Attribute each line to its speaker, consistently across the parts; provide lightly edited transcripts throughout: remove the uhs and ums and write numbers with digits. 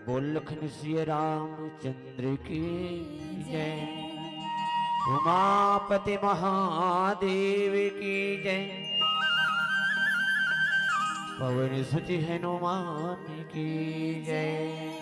Speaker 1: बोल लखन सिया रामचंद्र की जय। उमापति महादेव की जय। पवन सुत हनुमान की जय।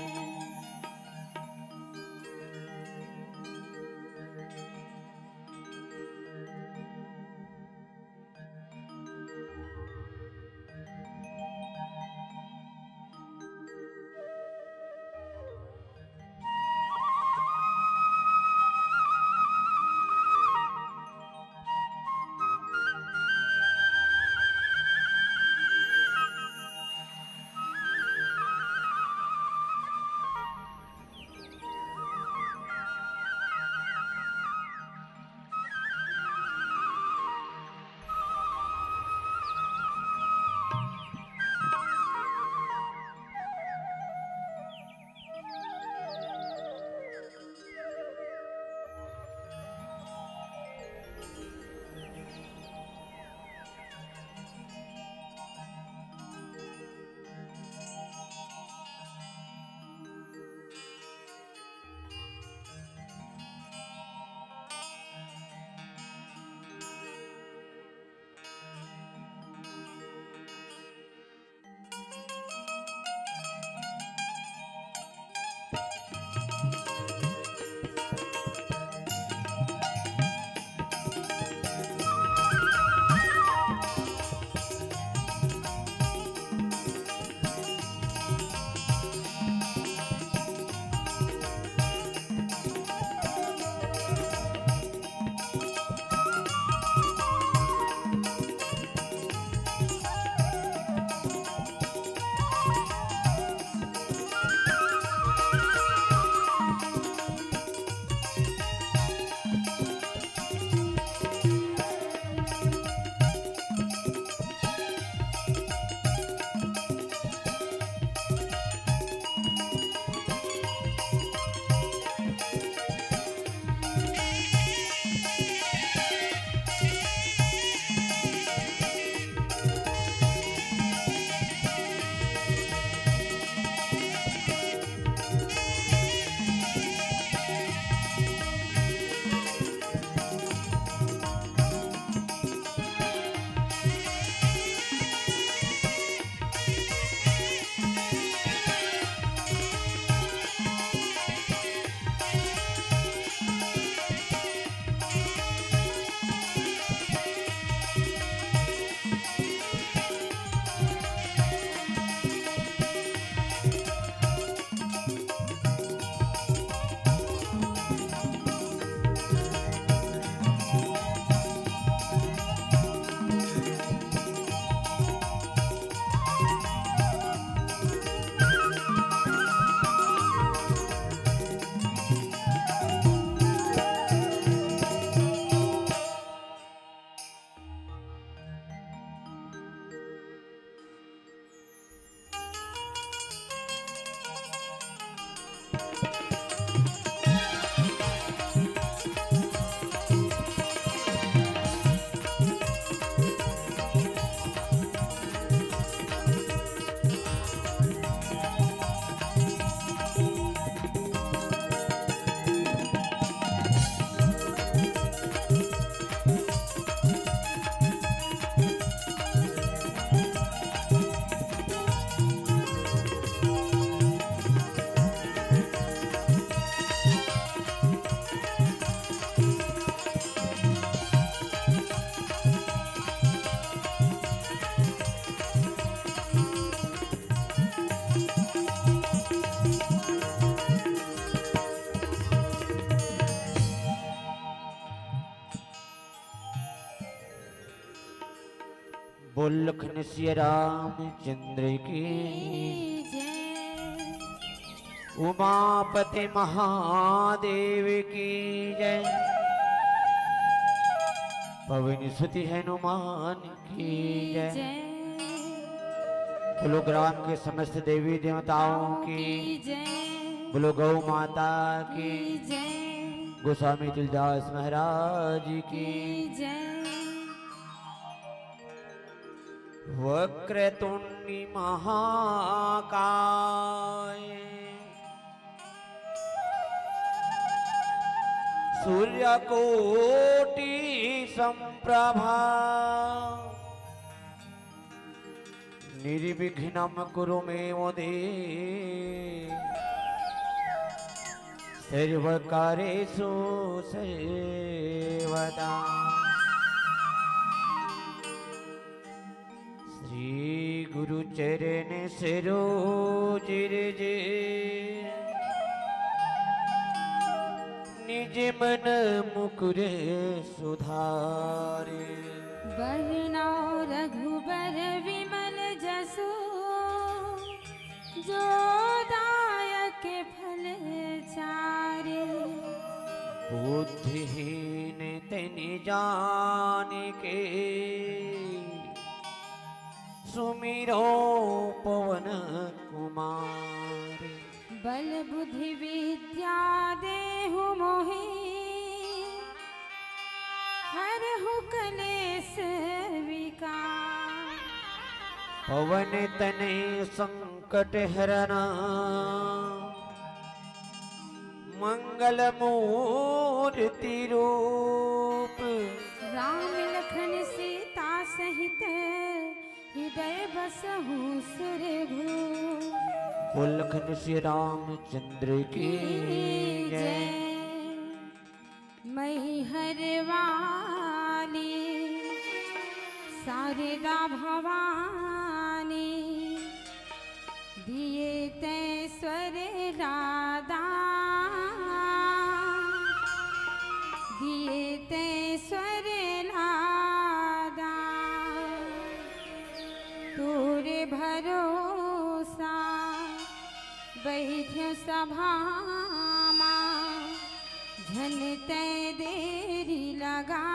Speaker 1: बोल लखन सिया रामचंद्र की
Speaker 2: जय।
Speaker 1: उमापति महादेव की जय। पवन सुत हनुमान की जय। बोलो ग्राम के समस्त देवी देवताओं की
Speaker 2: जय।
Speaker 1: बोलो गौ माता की
Speaker 2: जय।
Speaker 1: गोस्वामी तुलदास महाराज की
Speaker 2: जय।
Speaker 1: वक्रतुंडी महाकाय सूर्यकोटि संप्रभा निर्विघ्नं कुरु मे देव सर्वकार्येषु सर्वदा। श्री गुरु चरण सरोज रज निज मन मुकुर सुधारे।
Speaker 2: बरनौ रघुबर विमल जसु जो दायक फल चारे।
Speaker 1: बुद्धिहीन तनि जान के सुमिरो पवन कुमार।
Speaker 2: बल बुद्धि विद्या देहु मोहि हरहु कलेश विकार।
Speaker 1: पवन तनय संकट हरना मंगल मूर्ति रूप।
Speaker 2: राम लखन सीता सहित हृदय बसहु सुरभूप।
Speaker 1: उल्लखन श्री रामचंद्र की जय।
Speaker 2: मैहर वाली शारदा भवानी दिए ते स्वर राधा दिए ते स्वर राधा। तोरे भरोसा बैठ सभा झन ते देरी लगा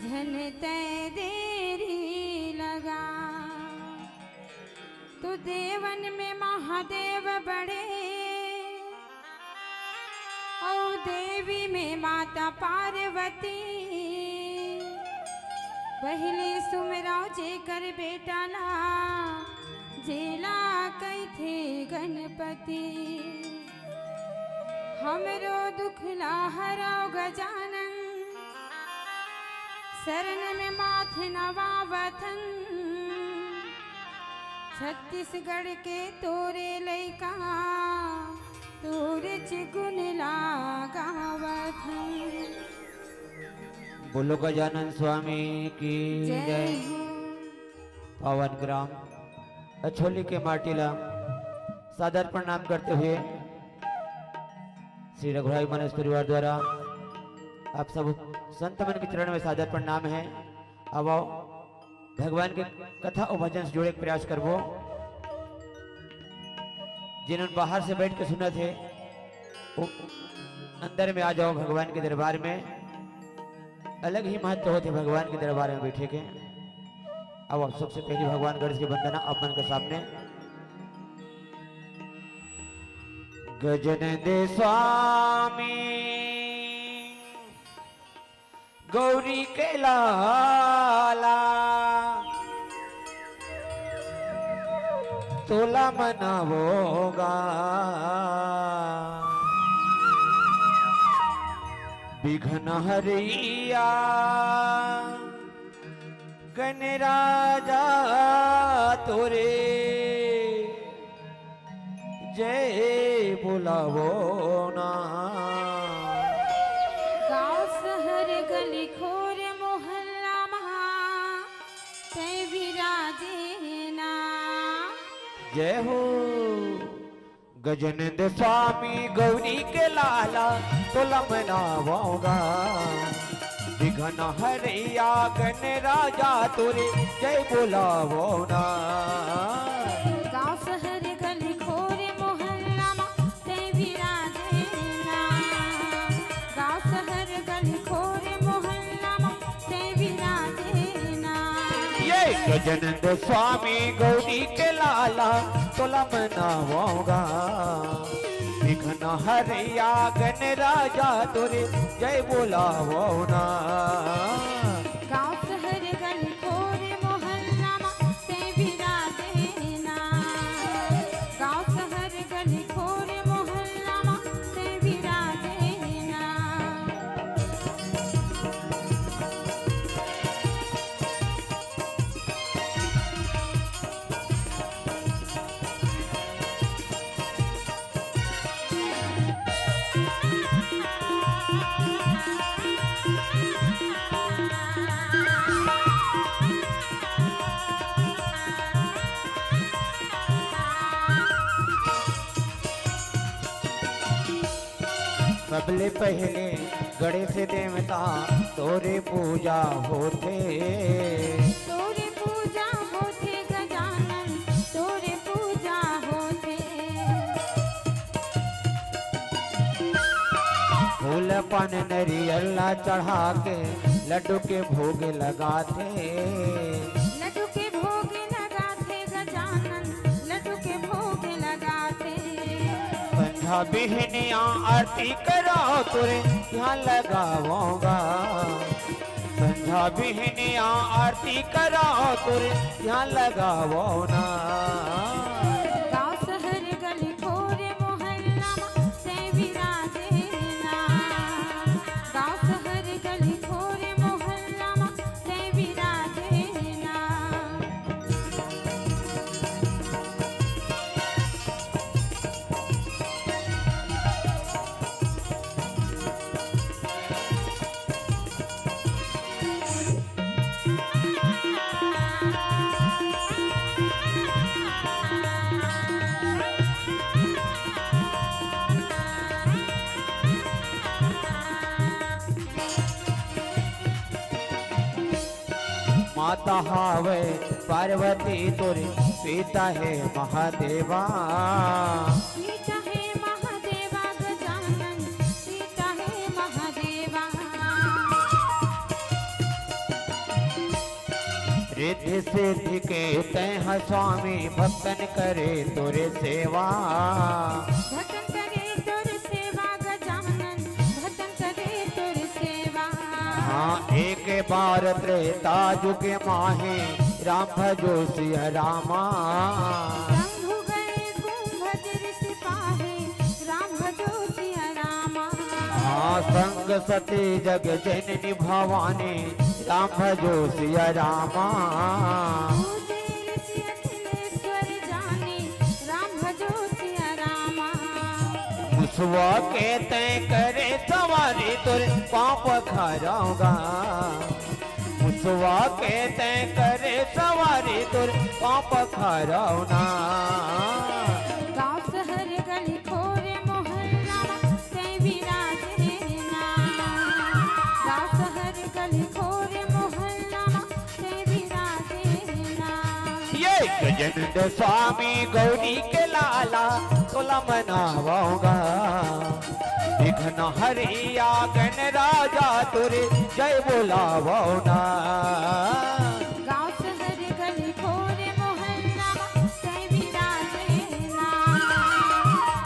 Speaker 2: झन ते देरी लगा। तो देवन में महादेव बड़े और देवी में माता पार्वती। पहले सुमराव जे कर बेटा ला जेला कई थे गणपति। हमरो दुख ला हराओ गजानन शरण में माथे नवावथन। छत्तीसगढ़ के तोरे लैका तोरे चिगुन लगावथन।
Speaker 1: बोलो गजानन स्वामी की जय। पावन ग्राम अछोली के माटीला सादर प्रणाम करते हुए श्री रघुराई मानस परिवार द्वारा आप सब संत मन के चरण में सादर प्रणाम है। अब आओ भगवान के कथा और भजन से जुड़े प्रयास करबो। जिन्होंने बाहर से बैठ के सुना थे वो अंदर में आ जाओ भगवान के दरबार में। अलग ही महत्व होते भगवान के दरबार में बैठे के। अब आप सबसे पहले भगवान गणेश की वंदना आप मन के सामने। गजानंद स्वामी गौरी के लाला तोला मनावोगा। विघ्न हरिया गणराजा तोरे जय बुलावो ना।
Speaker 2: गाँव शहर गली खोर मोहल्ला महा ते विराजे ना।
Speaker 1: जय हो गजानंद स्वामी गौरी के लाला तोला मनावोगा। विघ्न हरिया गणराजा तोरे जय बुलावो ना।
Speaker 2: गाँव शहर गली खोर मोहल्ला मा ते विराजे ना। गाँव शहर गली खोर मोहल्ला मा ते विराजे ना।
Speaker 1: ये गजानंद स्वामी गौरी के लाला तोला मनावोगा। विघ्न हरिया गणराजा तोरे जय बुलावो ना।
Speaker 2: गाँव शहर गली खोर मोहल्ला मा ते विराजे ना। गाँव शहर गली खोर मोहल्ला मा ते विराजे
Speaker 1: सबले पहले गणेश देवता तोरे पूजा होते।
Speaker 2: तोरे पूजा होते गजानन, तोरे पूजा होते।
Speaker 1: फूल पान नरियला चढ़ा के लड्डू के भोग लगाते।
Speaker 2: लड्डू के भोग लगाते गजानन, लड्डू के भोग लगाते।
Speaker 1: संध्या बिहनिया आरती करो तुरे यहाँ लगाऊंगा। संध्या बिहनिया आरती करो तुरे यहाँ लगावो ना।
Speaker 2: गाँव शहर गली खोरे मोहल्ला से विराजे ना। गाँव शहर गली खोरे मोहल्ला से विराजे ना।
Speaker 1: माता हावे पार्वती तुरे पिता है महादेवा।
Speaker 2: सीता है महादेवा गजानन, सीता है महादेवा।
Speaker 1: रिद्धि सिद्धि के तय स्वामी भक्तन करे तुरे सेवा।
Speaker 2: भजन करे तोर सेवा गजानन, भजन करे तोर सेवा।
Speaker 1: हाँ एक बार त्रेता जुग माहे राम भजो सिया रामा।
Speaker 2: शंभु गए कुंभजर सिपाही, राम भजो सिया रामा।
Speaker 1: हाँ संग सती जग जननी भवानी राम भजो सिया रामा।
Speaker 2: पूजे ऋषि अखिलेश्वर जाने, राम भजो सिया रामा।
Speaker 1: मुसवा के तय करे सवारी तुर पाप खराऊंगा। मुसवा के तय करे सवारी तुर पाप खराऊना।
Speaker 2: गाँव शहर गली खोरे मोहल्ला से विराजे ना। गाँव शहर गली खोरे मोहल्ला से विराजे ना।
Speaker 1: ये गजानन स्वामी गौरी के लाला तोला मनावाऊंगा। विघ्न हरिया गण राजा तुरे जय बोलावोना।
Speaker 2: गाँव शहर गली खोरे मोहल्ला से विराजे ना।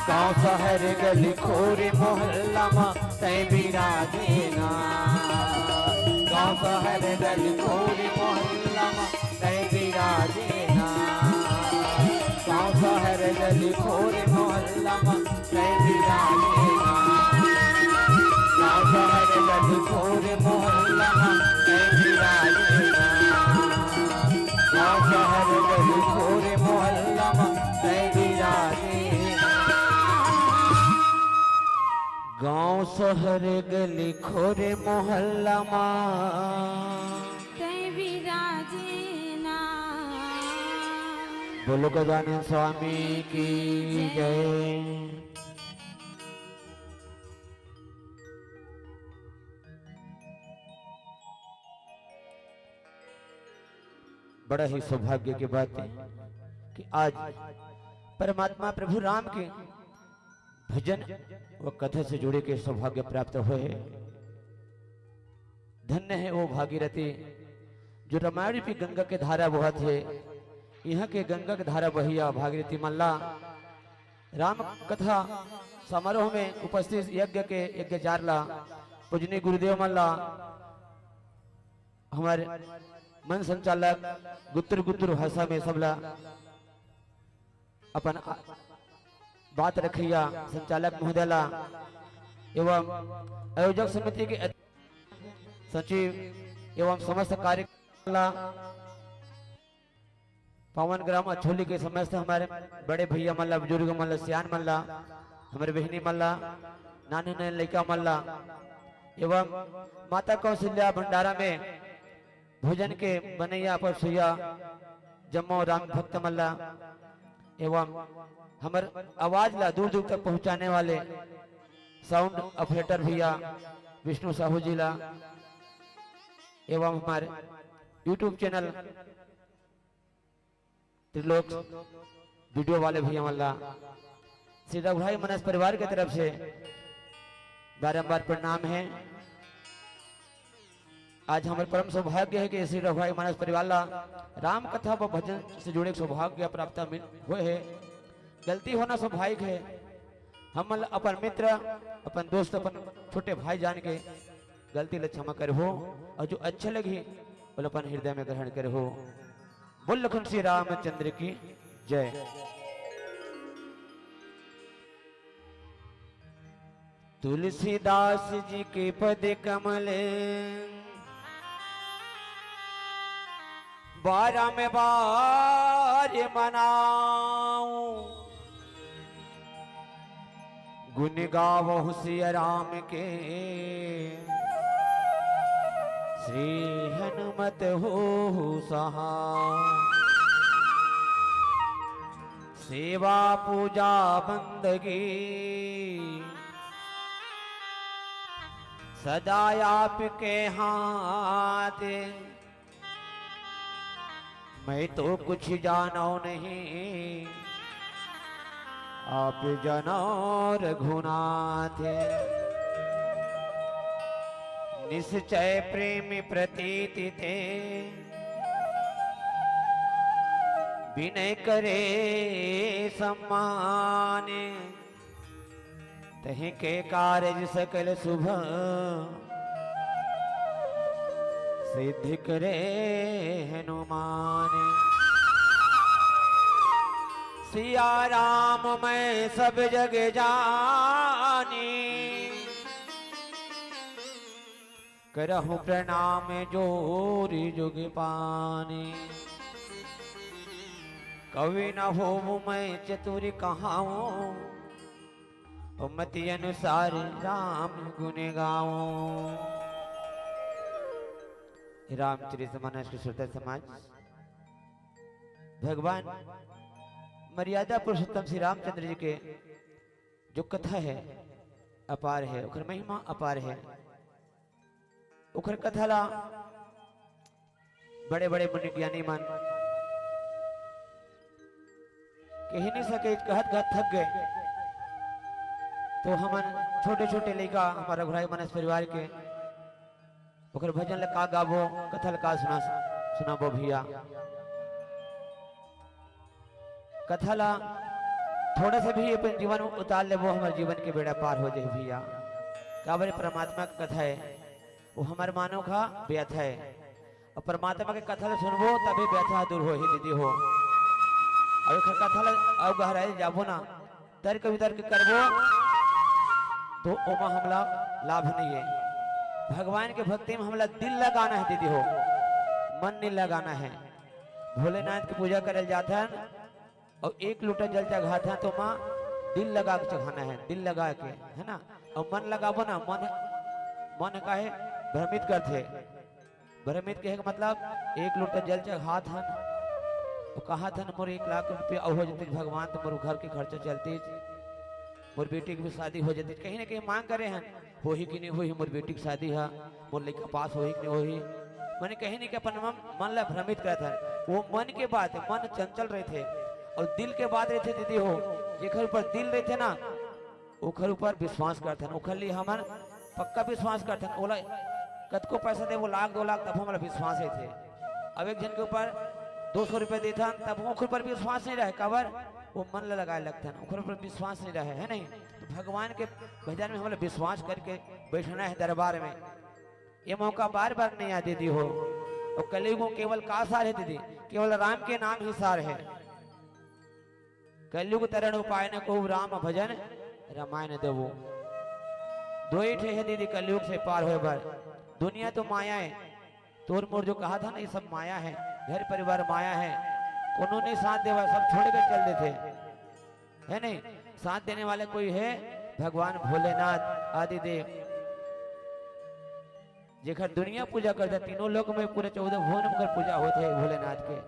Speaker 1: गाँव शहर गली खोरे मोहल्ला में तय विराजे ना। गाँव शहर गली खोरे मोहल्ला में तय विराजे ना। गाँव शहर गली खोरे मोहल्ला में तय विराजे ना। गाँव शहर गली खोरे मोहल्ला में तय विराजे ना। गाँव शहर गली खोरे मोहल्ला में तय विराजे ना। गाँव शहर गली खोरे मोहल्ला में
Speaker 2: तय विराजे ना।
Speaker 1: बोलो गजानन स्वामी की जय। बड़ा ही सौभाग्य की बात है कि आज परमात्मा प्रभु राम के भजन व कथा से जुड़े के सौभाग्य प्राप्त हुए। धन्य है वो भागीरथी जो रामायण की गंगा के धारा बहत है। यहाँ के गंगा के धारा बहिया भागीरथी मल्ला राम कथा समारोह में उपस्थित यज्ञ के यज्ञचारला पूजनीय गुरुदेव मल्ला हमारे मन संचालक गुत्तर गुत्तर भाषा में सबला अपन बात रखिया संचालक महोदयला एवं आयोजक समिति के सचिव एवं समस्त कार्यकर्ता पावन ग्राम अछोली के समस्त हमारे बड़े भैया मल्ला बुजुर्ग मल्ला सियान मल्ला हमारे बहनी मल्ला नानी नानी लड़का मल्ला एवं माता कौशल्या भंडारा में भोजन के बनैया पर सुया जम्मो राम भक्त मल्ला एवं हमार आवाज ला दूर दूर तक पहुंचाने वाले साउंड ऑपरेटर भैया विष्णु साहू जिला एवं हमारे यूट्यूब चैनल त्रिलोक वीडियो वाले भैया मल्ला श्री रघुभाई मनस परिवार की तरफ से बारंबार प्रणाम है। आज हमारे परम सौभाग्य है कि श्री रघुभाई मनस परिवार ला राम कथा व भजन से जुड़े सौभाग्य प्राप्त हुए है। गलती होना स्वाभाविक है। हम अपन मित्र अपन दोस्त अपन छोटे भाई जान के गलती ल क्षमा करे हो और जो अच्छे लगी बोल अपन हृदय में ग्रहण करे हो। बोल लखन श्री रामचंद्र की जय। तुलसीदास जी के पद कमल बारह में बार मनाऊं गुण गावहु सिया राम के श्री हनुमत हो सहाय। सेवा पूजा बंदगी सदा आपके हाथ मैं तो कुछ जानो नहीं आप जानो रघुनाथ। निश्चय प्रेम प्रतीति थे विनय करे सम्मान तहीं के कार्य सकल शुभ सिद्ध करे हनुमान। सिया राम मैं सब जग जानी करहु प्रणाम जोरी जुग पानी। कवि न हो मैं चतुर कहाऊं मति अनुसार राम गुण गाऊं। रामचरितमानस के श्रोता समाज भगवान मर्यादा पुरुषोत्तम श्री रामचंद्र जी के जो कथा है अपार है, उखर महिमा अपार है। उखर कथा ला बड़े बड़े मुनि ज्ञानी मान कह नहीं सके, कहत कहत थक गए। तो हमन छोटे छोटे लड़का हमारा रघुराई मनस परिवार के उखर भजन ल का गाबो कथा ल का सुनाबो भैया। कथा ला थोड़ा से भी अपन जीवन में उतार ले वो हमारे जीवन के बेड़ा पार हो जाए भैया। काबरे परमात्मा की कथा है वो हमारे मानव का व्यथा है और परमात्मा के कथा सुनबो तभी व्यथा दूर हो ही दीदी हो। और कथा अब गहराई जाबो ना तर्क वितर्क करबो तो ओमा हमला लाभ नहीं है। भगवान के भक्ति में हमला दिल लगाना है दीदी हो, मन नहीं लगाना है। भोलेनाथ की पूजा करल जाता है और एक लोटा जल चढ़ाता है तो माँ दिल लगा के चढ़ाना है, दिल लगा के है ना। और मन लगाबो ना मन का है भ्रमित करते। भ्रमित कहे का मतलब एक लोटा जल चढ़ात हन तो कहा था मोर 1 लाख रुपया हो जाते भगवान तो मोर घर के खर्चा चलते मोर बेटी की भी शादी हो जाती। कहीं ना कहीं मांग करे हैं हो ही कि नहीं हो ही मोर बेटी की शादी है मोर लड़का पास हो ही कि नहीं हो ही। मैंने कहीं नहीं कि अपन मन ला भ्रमित करता है। वो मन के बात है, मन चंचल रहे थे और दिल के बात रहते दीदी हो जेखर ऊपर दिल रहते ना ओखर ऊपर विश्वास करते हैं। ओखर लिए हमार पक्का विश्वास करते हैं। ओला कतको पैसा दे वो 1 लाख 2 लाख तब हमारा विश्वास है थे। अब एक जन के ऊपर 200 रुपया देता तब ओखर पर विश्वास नहीं रहे। कबर वो मन ल लगाए लगता है ओखर पर विश्वास नहीं रहे है नहीं। तो भगवान के भजन में हमारा विश्वास करके बैठना है दरबार में। ये मौका बार बार नहीं आ दीदी हो। और कलयुग केवल का सार है दीदी, केवल राम के नाम ही सार है। कलयुग तरण उपाय न को राम भजन रामायण देवो। दो ही ठे है दीदी कलयुग से पार हो बार। दुनिया तो माया है, तोर मोर जो कहा था ना ये सब माया है, घर परिवार माया है। कोनो नहीं साथ देवा, सब छोड़ कर चल देते है नहीं। साथ देने वाले कोई है भगवान भोलेनाथ आदिदेव जेखर दुनिया पूजा करते तीनों लोग में पूरे 14 भुवन में पूजा होते है भोलेनाथ के।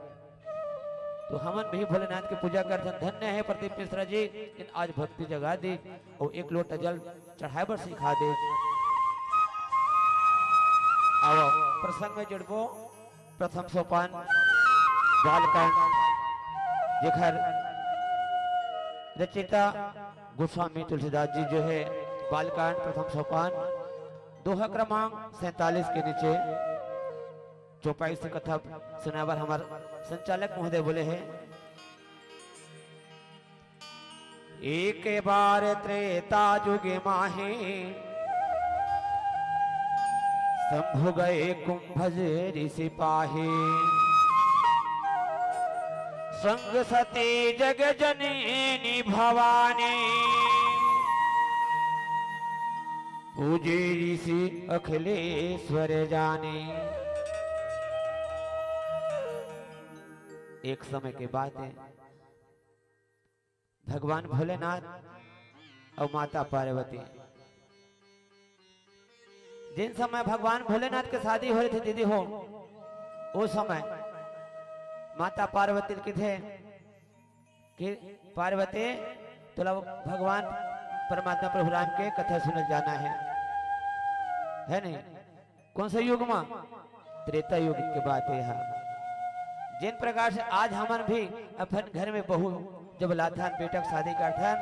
Speaker 1: तो हमन भी भोलेनाथ की पूजा करते हैं। धन्य है प्रदीप मिश्रा जी, इन आज भक्ति जगा दी और एक लोटा जल चढ़ाए पर सिखा दे। आओ प्रसंग में जुड़बो। प्रथम सोपान बालकांड जेखर रचिता गोस्वामी तुलसीदास जी जो है बालकांड प्रथम सोपान दोहा क्रमांक 47 के नीचे चौपाई से कथा सुनावर हमारे संचालक महोदय बोले हैं। एक बार त्रेता युग माहे शंभु गए कुंभज ऋषि पाहे संग सती जग जननी भवानी पूजे ऋषि अखिलेश्वर जाने। एक समय की बात है, भगवान भोलेनाथ और माता पार्वती, जिन समय भगवान भोलेनाथ के शादी हो रही थी दीदी हो, उस समय माता पार्वती की थे कि पार्वती तो भगवान परमात्मा प्रभु राम के कथा सुनने जाना है नहीं? कौन सा युग में? त्रेता युग की बात है। यहाँ जिन प्रकार से आज हमन भी अपन घर में बहू जब लाथन बेटक शादी करथन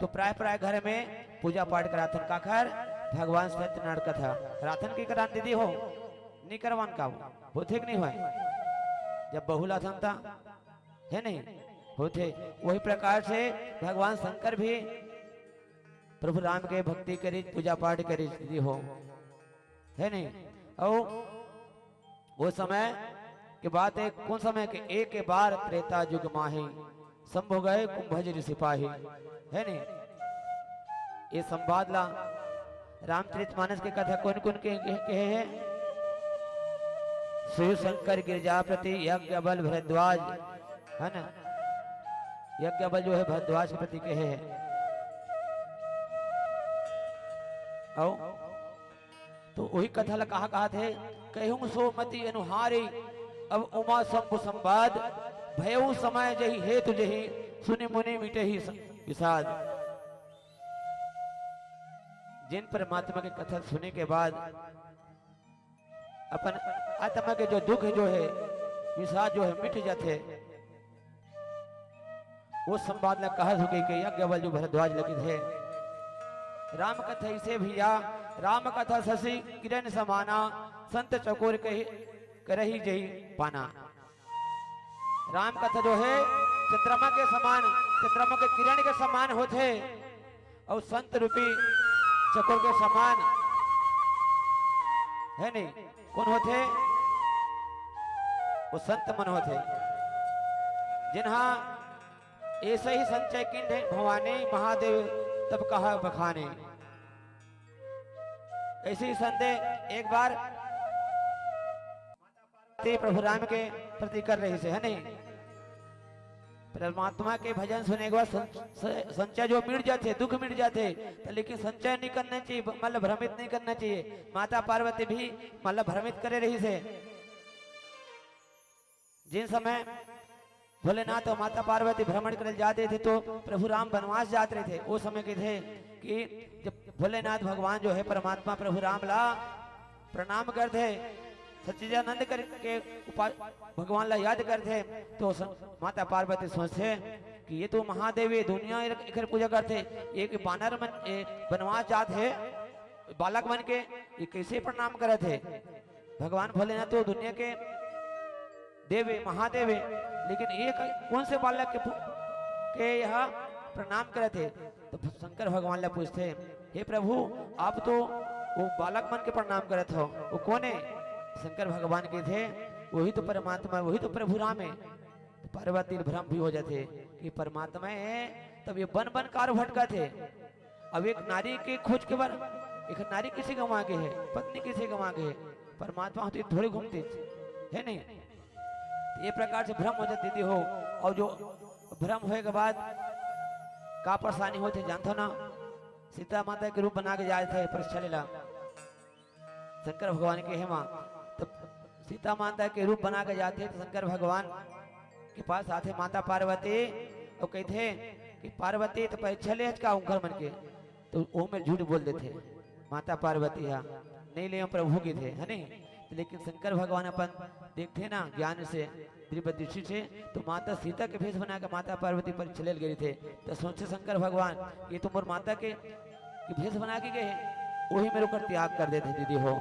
Speaker 1: तो प्राय प्राय घर में पूजा पाठ कराथन काखर भगवान सत्यनारायण कथा राथन की करान दीदी हो, नहीं करवान का होते कि नहीं हुआ जब बहू लाथन था है नहीं होते। वही प्रकार से भगवान शंकर भी प्रभु राम के भक्ति करी पूजा पाठ करी दीदी हो, है नहीं? और वो समय की बात है, कौन समय के एक बार त्रेता युग माही शंभु गए कुंभज ऋषि पाही, है नहीं? ये संवाद ला रामचरितमानस के कथा कौन कौन के है? शिव शंकर गिरजापति यज्ञ बल भरद्वाज, है ना? यज्ञ बल जो है भरद्वाज के प्रति कहे है। तो वही कथा ला कहा थे, कहूं सो मति अनुहारी अब उमा शंभु संवाद भयऊ समय जही हेतु जही सुनि मुनि मिटे ही विषाद। जिन परमात्मा की कथा सुनने के बाद अपन आत्मा के जो दुख जो है विषाद जो है मिट जाते, वो संवाद ला कहा हो गई कि यज्ञ बल जो भरद्वाज लगे थे। राम कथा इसे भैया राम कथा शशि किरण समाना संत चकोर कही करही जही पाना। राम कथा जो है चंद्रमा के समान, चंद्रमा के किरण के समान होते और संत रूपी चकोर के समान, है नहीं? कौन होते? वो संत मन होते जिन्हा ऐसे ही संचय किंड भवानी महादेव तब कहा बखाने। ऐसे ही संदेह एक बार प्रभु राम के प्रति कर रही से, है नहीं? परमात्मा के भजन सुने के बाद संचय जो मिट जाते, दुख मिट जाते, तो लेकिन संचय नहीं करना चाहिए, मतलब भ्रमित नहीं करना चाहिए। माता पार्वती भी मतलब भ्रमित करे रही से। जिन समय भोलेनाथ और माता पार्वती भ्रमण कर जाते थे तो प्रभु राम वनवास जाते रहे थे। वो समय के थे कि जब भोलेनाथ भगवान जो है परमात्मा प्रभु राम ला प्रणाम करते, सच्चिदानंद करके भगवान ला याद करते, तो माता पार्वती सोचते कि ये तो महादेव दुनिया इधर पूजा करते, एक बानर मन वनवास जाते है बालक बन के, ये कैसे प्रणाम करे थे? भगवान भोलेनाथ तो दुनिया के देवे महादेव, लेकिन एक कौन से बालक के यहाँ प्रणाम करे थे? तो शंकर भगवान ला पूछते, हे प्रभु आप तो वो बालक मन के प्रणाम करे थे, वो कौन है? शंकर भगवान के थे, वही तो परमात्मा, वही तो प्रभु राम है। तो पार्वती भ्रम भी हो जाते कि परमात्मा है, तब ये बन बन कार भटका थे। अब एक नारी के खोज के बाद एक नारी किसी का मांगे है, पत्नी किसी का मांगे है, परमात्मा होते थोड़े घूमते है नहीं? ये प्रकार से भ्रम हो जाती थी हो। और जो भ्रम होने के बाद का परेशानी होती जानते ना? सीता माता के रूप बना के जाए थे परीक्षा लेला शंकर भगवान के हेमा, तो सीता माता के रूप बना के जाते तो शंकर भगवान के पास आते माता पार्वती और कहते कि पार्वती तो पहले ले का उनकर मन के तो वो में झूठ बोल देते माता पार्वती हाँ नहीं ले प्रभु के थे है नहीं। लेकिन शंकर भगवान अपन देखते ना ज्ञान से दिव्य दृष्टि से तो माता सीता के भेष बना के माता पार्वती पर चले गए थे। तो सोचे शंकर भगवान ये तो मोर माता के भेष बना के गए वही मेरे ऊपर त्याग कर देते दीदी हो।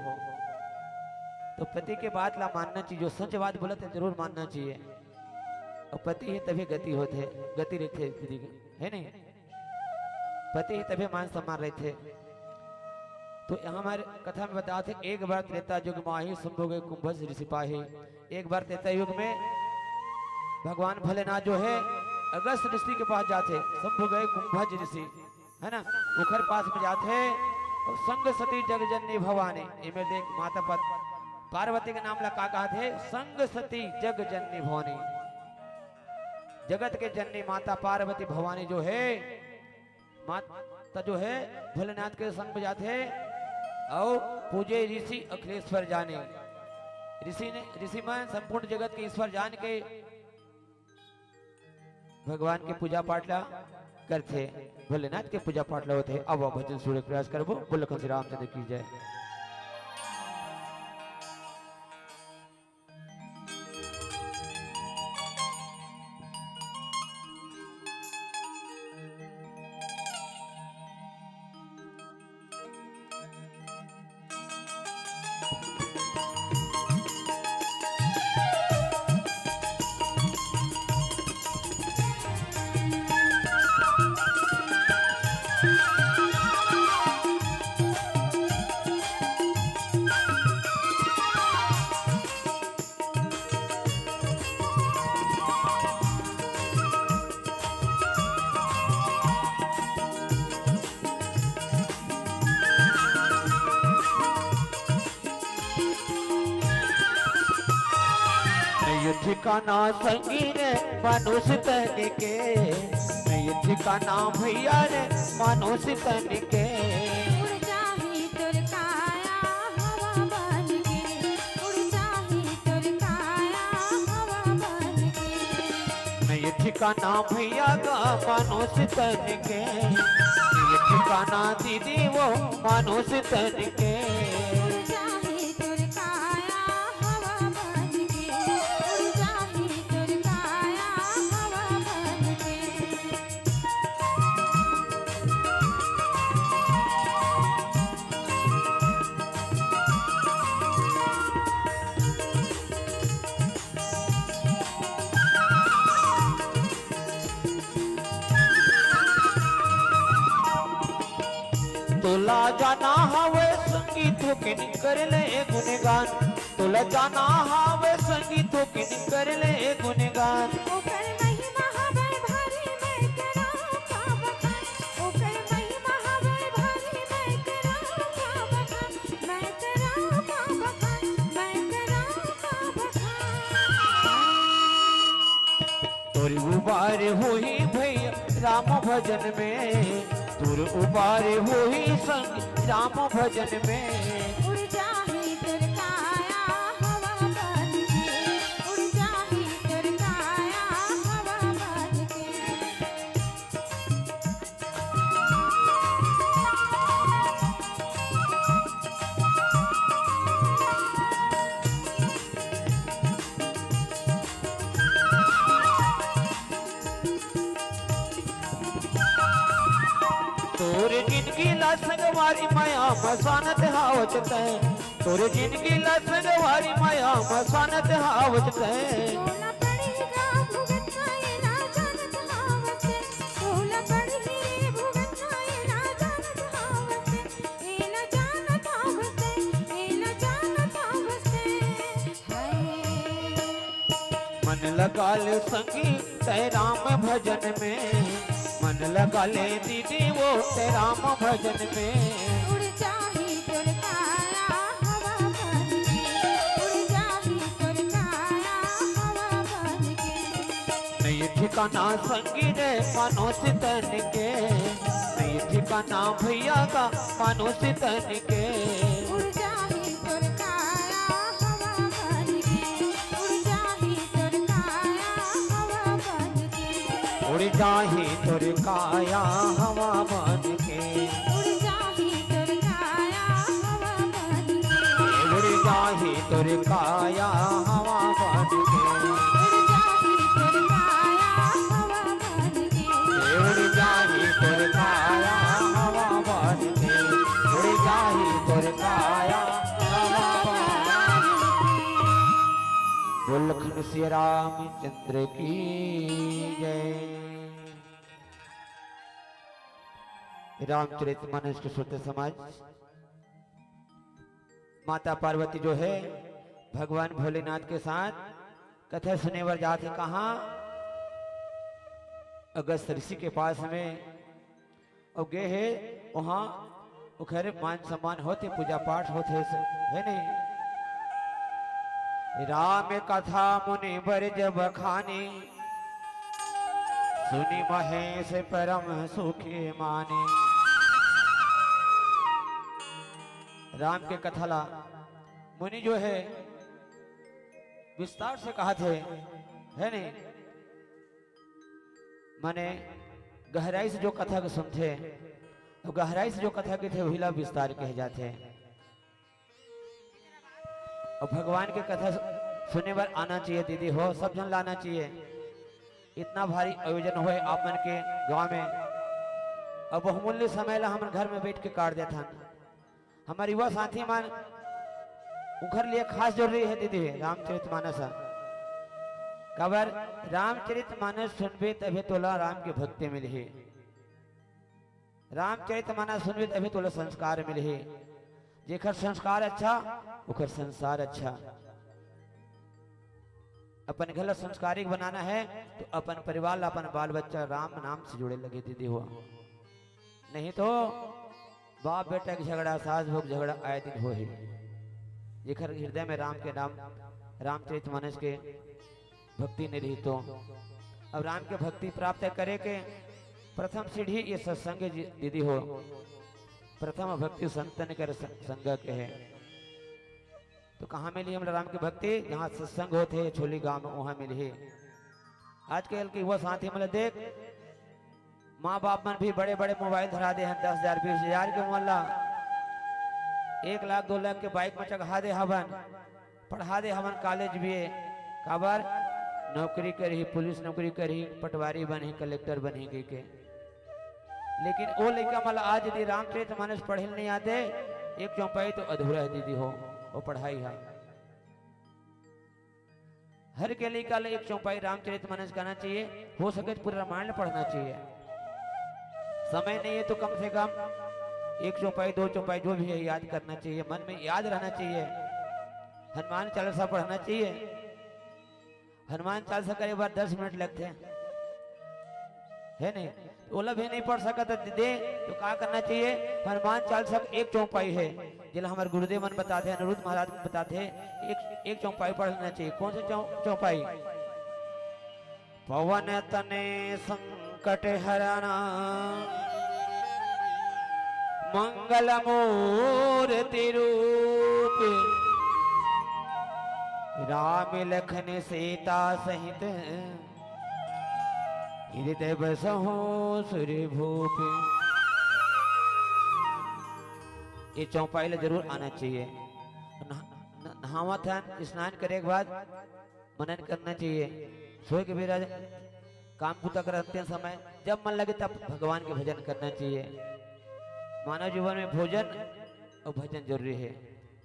Speaker 1: तो पति के बात ला मानना चाहिए, जो सच बात बोला तो जरूर मानना चाहिए। और पति ही तभी गति होते गति रहते दीदी है नहीं, पति ही तभी मान सम्मान रहते। तो हमारे कथा में बताते एक बार त्रेता युग माही शंभु गए कुंभज ऋषि पाही। एक बार त्रेता युग में भगवान भोलेनाथ जो है अगस्त ऋषि के पास जाते, शंभु गए कुंभज ऋषि है ना, उखर पास में जाते और संग सती जग जननी भवानी। इनमें देख माता पार्वती के नाम लगा कहा थे संग सती जग जननी भवानी, जगत के जननी माता पार्वती भवानी जो है माता जो है भोलेनाथ के संग में जाते और पूजे ऋषि अखिलेश्वर जाने। ऋषि में संपूर्ण जगत के ईश्वर जान के भगवान के पूजा पाठ ला करते, भोलेनाथ के पूजा पाठ ला होते। अब भजन सुनने प्रयास करबो, बोलो श्री रामचंद्र की जय। ठिकाना संगी रे मनुष्य तन के, ये ठिकाना भैया रे मनुष्य तन के।
Speaker 2: उड़ जाही तुर काया हवा बन के, उड़ जाही तुर काया हवा बन के।
Speaker 1: ये ठिकाना भैया का मनुष्य तन के, ये ठिकाना दीदी वो मनुष्य तन के।
Speaker 2: उड़ जाही तुर काया हवा बन के, उड़ जाही तुर काया हवा बन के।
Speaker 1: तोला जाना हवे संगीत के कर ले गुणगान, तोला जाना हवे संगीत के कर ले गुणगान।
Speaker 2: ओकर महिमा हवे भारी मैं करा का बखान, ओकर महिमा हवे भारी मैं करा का बखान, मैं करा का बखान, मैं करा का बखान।
Speaker 1: तोर उबार हुई भैया राम भजन में, तोर उबार हुई संग राम भजन में।
Speaker 2: उड़ जाही तुर काया हवा बन के, उड़ जाही तुर काया हवा बन के।
Speaker 1: तोर जिंदगी ला संगवारी माया मसानत हावत है, तोर जिंदगी ला संगवारी माया मसानत हावत है।
Speaker 2: सोला पड़ेगा भुगत खाए ना जानत हावते, सोला पड़ेगी भुगत खाए ना जानत हावते, ए ना जानत हावते, ए ना जानत हावते। हाय
Speaker 1: मन लगा ले संगी ते राम भजन में, मन लगा ले दीदी वो ते राम भजन में।
Speaker 2: उड़ जाही तुर काया हवा बन के, उड़ जाही तुर काया हवा बन के।
Speaker 1: नहीं ठिकाना संगी रे मनुष्य तन के, नहीं ठिकाना भैया का मनुष्य तन के।
Speaker 2: उड़ जाही तुर काया हवा बन के, उड़ जाही तुर काया हवा
Speaker 1: उड़ जाही तुर काया हवा बन के,
Speaker 2: उड़ जाही तुर काया हवा बन के,
Speaker 1: उड़ जाही तुर काया हवा बन के,
Speaker 2: उड़ जाही तुर काया हवा बन के,
Speaker 1: उड़ जाही तुर काया हवा बन के, उड़ जाही तुर काया हवा बन के। बोल लखन श्री रामचंद्र की जय। रामचरितमानस के श्रोता समाज, माता पार्वती जो है भगवान भोलेनाथ के साथ कथा सुने वर जाते कहा अगस्त ऋषि के पास में, और गए है वहां उखरे मान सम्मान होते, पूजा पाठ होते है नहीं। राम कथा मुनि बर जब खाने, सुनी महेश परम सुखी माने। राम के कथाला मुनि जो है विस्तार से कहा थे है नहीं, माने गहराई से जो कथा को सुनते, तो गहराई से जो कथा के थे वही विस्तार कहे जाते हैं। और भगवान के कथा सुनने पर आना चाहिए दीदी हो, सब जन लाना चाहिए। इतना भारी आयोजन हुए आप मन के गांव में, अब बहुमूल्य समय ला हम घर में बैठ के काट देता। हमारे युवा साथी मान उखर लिए खास जरूरी है दीदी रामचरितमानस। कबर रामचरितमानस सुनबे तभी तोला राम के भक्ति मिले, रामचरितमानस सुनबे तभी तोला संस्कार मिले। जेकर संस्कार अच्छा उखर संसार अच्छा। अपन घर संस्कारिक बनाना है तो अपन परिवार अपन बाल बच्चा राम नाम से जुड़े लगे दीदी हुआ, नहीं तो बाप बेटा की झगड़ा, सास भोग झगड़ा आए दिन हो ही। जेकर हृदय में राम के नाम रामचरितमानस के भक्ति नहीं रही तो अब राम के भक्ति प्राप्त करे के प्रथम सीढ़ी ये सत्संग दीदी हो। प्रथम भक्ति संतन कर संग के है, तो कहाँ मिली हम राम की भक्ति? जहाँ सत्संग होते छोली गांव में वहां मिली। आज कल की वो साथी मतलब देख, माँ बाप मन भी बड़े बड़े मोबाइल धरा दे हैं, 10,000 20,000 के मोहल्ला, 1 लाख 2 लाख के बाइक में चढ़ा दे हवन, पढ़ा दे हवन कॉलेज भी है। काबर नौकरी करी, पुलिस नौकरी करी, पटवारी बने, कलेक्टर बने के। लेकिन वो लड़का मतलब आज यदि रामचरितमानस पढ़े नहीं आते, एक चौपाई तो अधूरा है दीदी हो, वो पढ़ाई है। हर के लड़का एक चौपाई रामचरितमानस करना चाहिए, हो सके तो पूरा रामायण पढ़ना चाहिए। समय नहीं है तो कम से कम 1 चौपाई 2 चौपाई जो भी है याद करना चाहिए, मन में याद रहना चाहिए। हनुमान चालीसा पढ़ना चाहिए। हनुमान चालीसा करे बार 10 मिनट लगते हैं है नहीं, ओला भी नहीं पढ़ सका तो दे तो क्या करना चाहिए? हनुमान चालीसा 1 चौपाई है, जिला हमारे गुरुदेव मन बताते हैं, अनिरुद्ध महाराज बताते हैं, एक चौपाई पढ़ना चाहिए। कौन से चौपाई? पवन तने संकट हरना, मंगल मूर्ति रूप, राम लखन सीता सहित, हृदय बसहो सूर्य भूप। ये चौपाई जरूर आना चाहिए। नहावा था, स्नान करे के बाद मनन करना चाहिए। सोए के भी काम पूता करते समय जब मन लगे तब भगवान के भजन करना चाहिए। मानव जीवन में भोजन और भजन जरूरी है।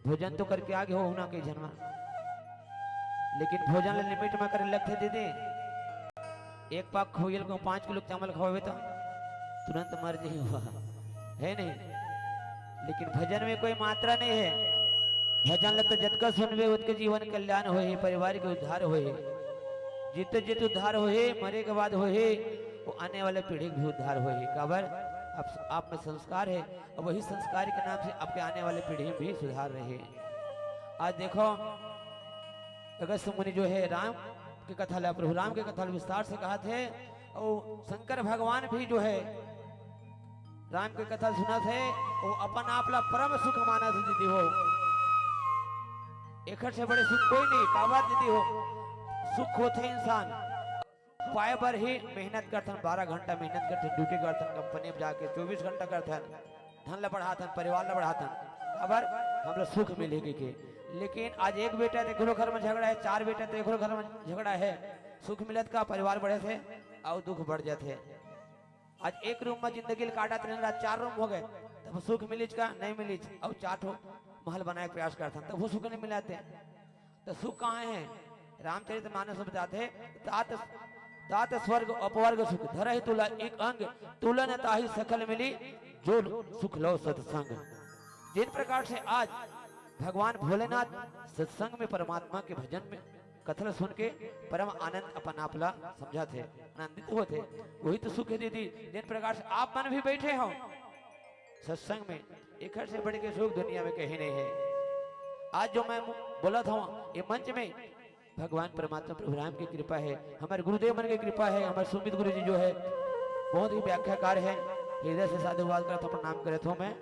Speaker 1: भोजन तो करके आगे हो ना कई जन्म, लेकिन भोजन लिमिट में करे लगते दीदी। 1 पाक खोयल को 5 किलो चावल खावे तो तुरंत मर नहीं हुआ है नहीं, लेकिन भजन में कोई मात्रा नहीं है। भजन लगता जतका सुनवे उतके जीवन कल्याण होए, परिवार के उद्धार होए। जित जित उद्धार होए, मरे के बाद होए, वो आने वाले पीढ़ी भी उद्धार होए। काबर आप में संस्कार है, और वही संस्कार के नाम से आपके आने वाले पीढ़ी भी सुधार रहे। आज देखो अगस्त मुनि जो है राम की कथा ला, प्रभु राम की कथा विस्तार से कहा थे, और शंकर भगवान भी जो है राम की कथा सुना थे, वो अपन आपला परम सुख माना थे दीदी हो। एक से बड़े सुख कोई नहीं। काबा दीदी हो, सुख होते इंसान पाए पर ही मेहनत करथन, 12 घंटा मेहनत करथन, ड्यूटी करथन, कंपनी में जाके 24 घंटा करथन, धन ला बढ़ाथन, परिवार ला बढ़ाथन, अबर हम लोग सुख मिलेगी के। लेकिन आज एक बेटा तो एकरो घर में झगड़ा है, 4 बेटा तो एकरो घर में झगड़ा है, सुख मिलत का परिवार बढ़े थे और दुख बढ़ जाते। आज एक रूम में जिंदगी काटा रहना, 4 रूम हो गए तब सुख मिलीच का नहीं मिलीच, और 4 ठो महल बनाए प्रयास करता तब वो सुख नहीं मिलाते। तो सुख कहाँ है? रामचरित मानस में बताते हैं, तात तात स्वर्ग अपवर्ग सुख धरहि तुला एक अंग, तुलन ताहि सकल मिली जो सुख लो सत्संग। जिन प्रकार से आज भगवान भोलेनाथ सत्संग में परमात्मा के भजन में कथन सुन के परम आनंद अपन आपला समझा थे, आनंदित होते, वही तो सुख है दीदी। जिन प्रकार से आप मन भी बैठे हो सत्संग में, एक से बढ़ के सुख दुनिया में कहीं नहीं है। आज जो मैं बोला था ये मंच में भगवान परमात्मा प्रभु राम की कृपा है, हमारे गुरुदेव मन की कृपा है, हमारे सुमित गुरु जी जो है बहुत ही व्याख्याकार है, हृदय से साधुवाद कर तो प्रणाम करे तो मैं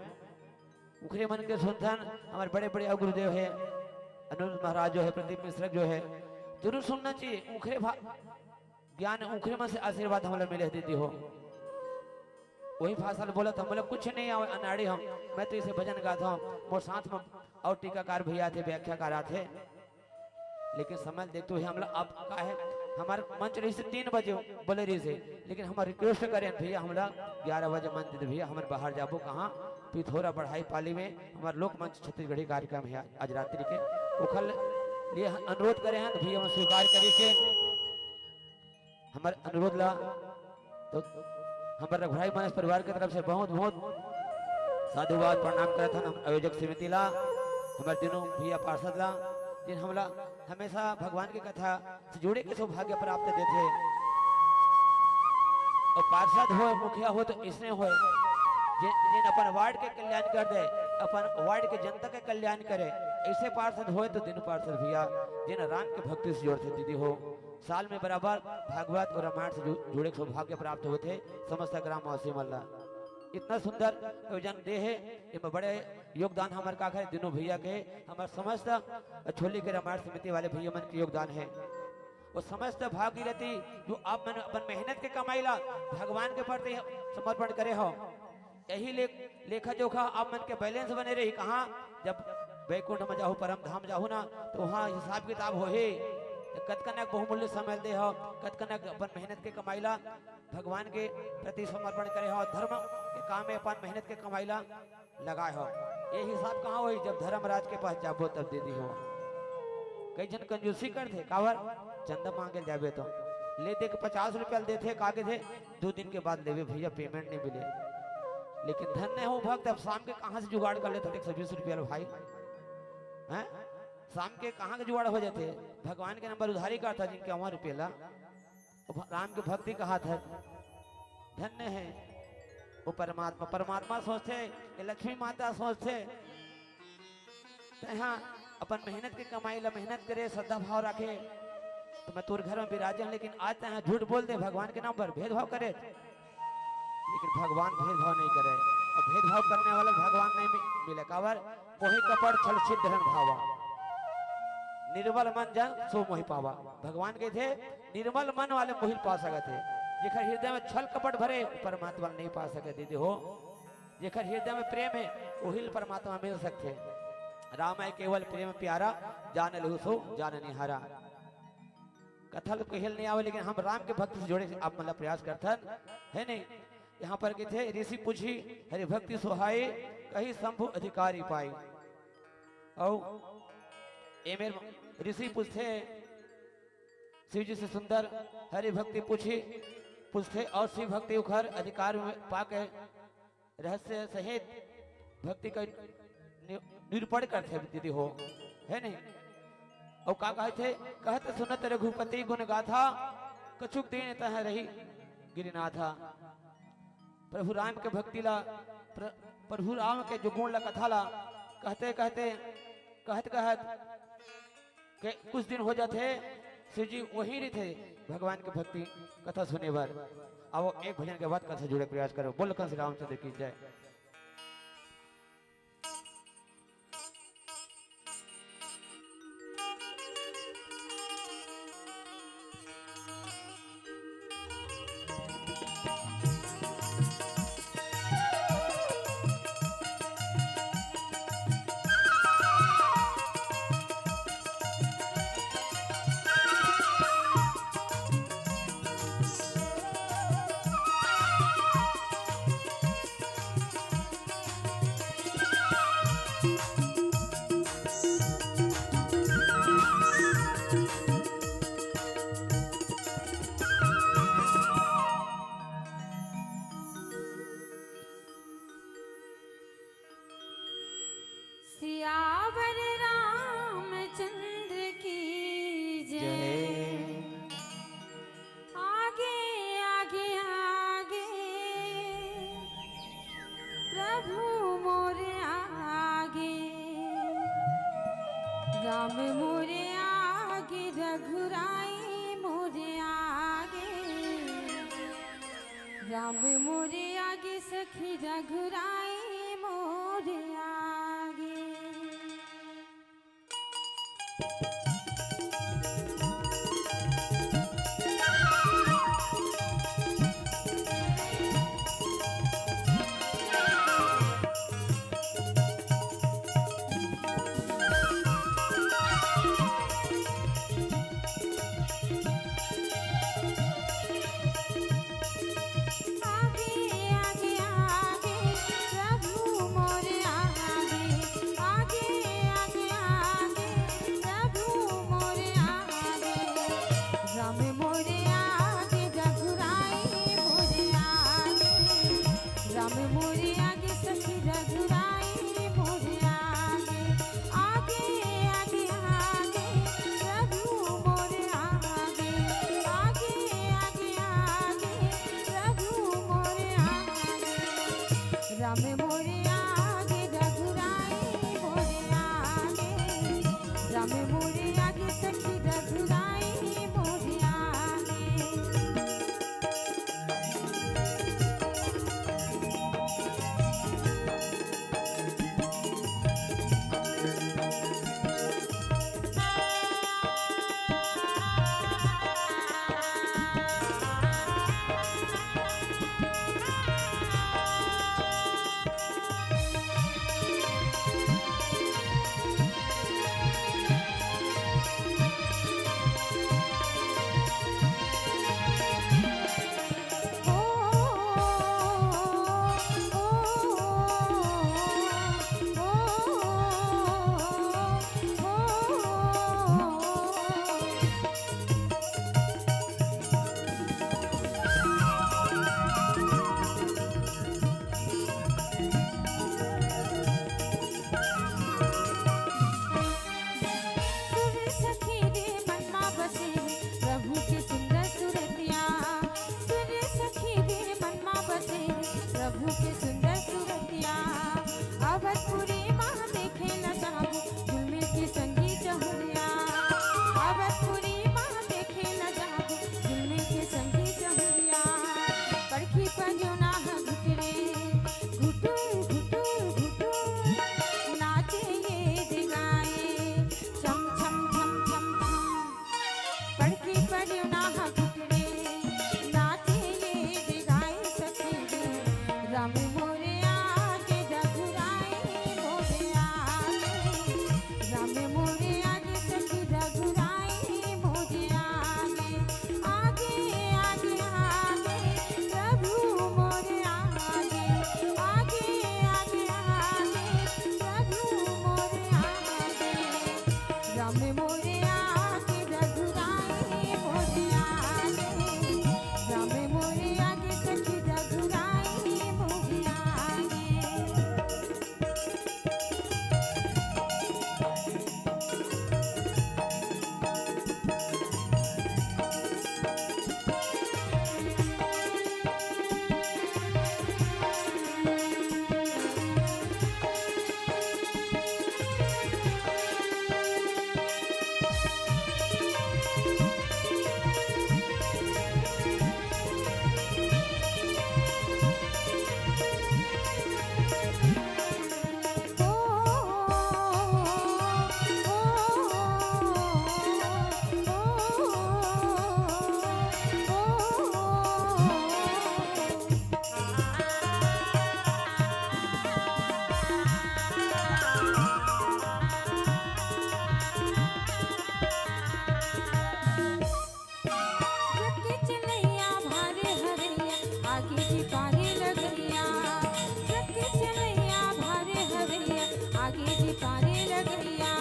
Speaker 1: उखरे मन के सुनथन। हमारे बड़े बड़े गुरुदेव है, अनुज महाराज जो है, प्रदीप मिश्र जो है, जरूर सुनना चाहिए। उखरे ज्ञान उखरे मन से आशीर्वाद हमारे मिले दीदी हो। वही भाषा बोला था, बोला कुछ नहीं आवे अनाड़ी हम, मैं तो इसे भजन गाता हूँ। मोर साथ में और टीकाकार भैया थे, व्याख्याकार थे, लेकिन समय देखते हुए हम लोग अब का है हमारे मंच रही से 3 बजे बोले रही से, लेकिन हम रिक्वेस्ट करें भैया हम लोग 11 बजे मंच दे भैया, हमारे बाहर जाबो कहाँ पिथौरा बढ़ाई पाली में हमारे लोक मंच छत्तीसगढ़ी कार्यक्रम है आज रात्रि के, उखल लिए अनुरोध करे हैं तो भैया हम स्वीकार करी से हमारे अनुरोध ला। तो हमारे रघुराई मानस परिवार की तरफ से बहुत बहुत साधुवाद प्रणाम करते हैं। हम आयोजक समिति ला, हमारे दिनों भैया पार्षद ला, जिन हमला हमेशा भगवान की कथा से जुड़े के सौभाग्य प्राप्त देते। और पार्षद हो मुखिया हो तो इसने हो जिन अपन वार्ड के कल्याण कर दे, अपन वार्ड के जनता के कल्याण करे, ऐसे पार्षद हो तो दिन पार्षद भैया जिन राम के भक्ति से जोड़ते दीदी हो। साल में बराबर भागवत और रामायण से जुड़े सौभाग्य प्राप्त होते समस्त ग्रामवासी मल्ला। इतना सुंदर आयोजन दे है, इसमें बड़े योगदान हमारे का है दिनों भैया के, हमारे समस्त छोली के रामायण समिति वाले भैया मन के योगदान है। वो समस्त भागीरथी जो आप मन अपन मेहनत के कमाई ला भगवान के प्रति समर्पण करे हो, यही लेखा जोखा आप मन के बैलेंस बने रही। कहाँ जब वैकुंठ में जाहू परम धाम जाहू ना तो वहाँ हिसाब किताब हो ही, कतकनक बहुमूल्य समय दे हो, कतकनक अपन मेहनत के कमाईला भगवान के प्रति समर्पण करे हो, धर्म के काम में अपन मेहनत के कमाईला लगाए हो। ये हिसाब कहाँ हो जब धर्मराज के पास जाबो तब दे दी हो। कई जन कंजूसी करते कावर चंदा मांगे जाबे तो ले दे के 50 रुपया देते, कागे थे 2 दिन के बाद लेवे भैया पेमेंट नहीं मिले। लेकिन धन्य हो भक्त, अब शाम के कहाँ से जुगाड़ कर लेते 120 रुपया भाई हैं, शाम के कहाँ के जुगाड़ हो जाते। भगवान के नंबर उधारी का था जिनके 1 रुपये ला, राम की भक्ति कहा था। धन्य है वो परमात्मा, परमात्मा सोचते ये लक्ष्मी माता सोचते तो यहाँ अपन मेहनत के कमाई ला मेहनत करे, श्रद्धा भाव रखे तो मैं तोर घर में विराजन। लेकिन आज तो यहाँ झूठ बोल दे भगवान के नाम पर भेदभाव करे, लेकिन भगवान भेदभाव नहीं करे, और भेदभाव करने वाला भगवान नहीं मिले। कावर मोहि कपड़ छल छिद्र भावा, निर्मल मन जन सो मोहि पावा। भगवान के थे निर्मल मन वाले मोहिल पा सकते, जेकर हृदय में छल कपट भरे परमात्मा नहीं पा सके दीदी हो। जेकर हृदय में प्रेम है वही परमात्मा मिल सकते। राम है केवल प्रेम प्यारा, जान लहु सो जान निहारा। कथल कहल नहीं आवे, लेकिन हम राम के भक्त से जोड़े आप मतलब प्रयास करथन है नहीं। यहाँ पर के थे ऋषि पूछी हरि भक्ति सुहाई, कही शंभु अधिकारी पाई। और ये मेरे ऋषि पूछते शिव जी से सुंदर हरि भक्ति पूछते और शिव भक्ति उखर अधिकार में पाके रहस्य सहित भक्ति का निरूपण करते दीदी हो है नहीं। और का कहते कहते सुनत रघुपति गुण गाथा, कछुक दिन तह रही गिरिनाथा। प्रभु राम के भक्ति ला प्रभु राम के जो गुण ला कथा ला कहते कहते कहत के कुछ दिन हो जाते शिव जी वही नहीं थे भगवान के भक्ति कथा सुने बार। आओ एक भजन के बाद कल से जुड़े प्रयास करो। बोल कल श्री रामचंद्र की जय।
Speaker 2: राम मोरे आगे रघुराई मोरे आगे, राम मोरे आगे सखी रघुराई मोरे आगे। राम मोरे आगे रघुराई मोरे आगे, राम मोरे आगे सखी रघुराई मोरे आगे। प्रभु के सुंदर सूरतिया अवधपुरी माँ देखे न जाबू झुलमे के संगी चहुरिया, अवधपुरी माँ देखे न जाबू झुलमे के संगी चहुरिया। पड़खी पंजो ना घुटरे घुटू घुटू घुटू नाचे ये दिगाए छम छम छम छम छम। पड़खी पंजो ना घुटरे नाचे ये दिगाए सखी राम मोरे आगे रघुराई मोरे आगे, राम मोरे आगे सखी रघुराई मोरे आगे। आगे आगे आगे प्रभु मोरे आगे, आगे आगे आगे प्रभु मोरे आगे। राम मोरे आगे रघुराई मोरे आगे, राम मोरे आगे सखी रघुराई मोरे आगे। आगे जी पारे लगैया, सखी चलैया भारे हवैया, आगे जी पारे लगैया।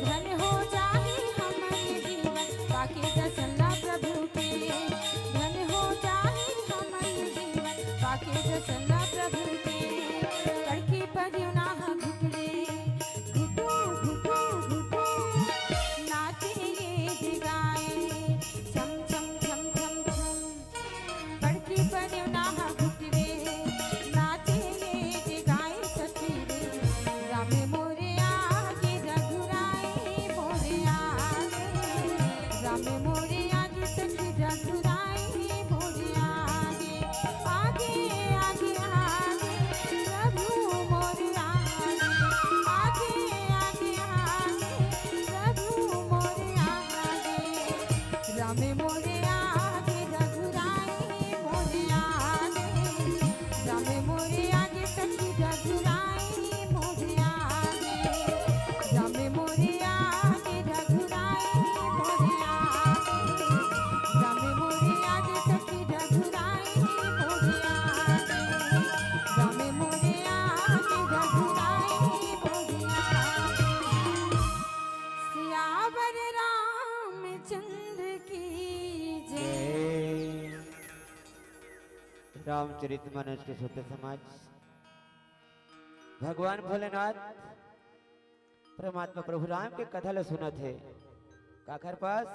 Speaker 2: धन हो जाही हमारे जीवन पाके दसला प्रभु के, धन हो जाही हमारे जीवन पाके दसला प्रभु के। कड़की पर्यो ना घुटरे घुटू घुटू घुटू नाचे ये दिगाए छम छम छम छम छम। कड़की पर्यो ना घुटरे
Speaker 1: रामचरितमानस के श्रोता समाज, भगवान भोलेनाथ परमात्मा प्रभु राम के कथा ल सुनत है काखर पास,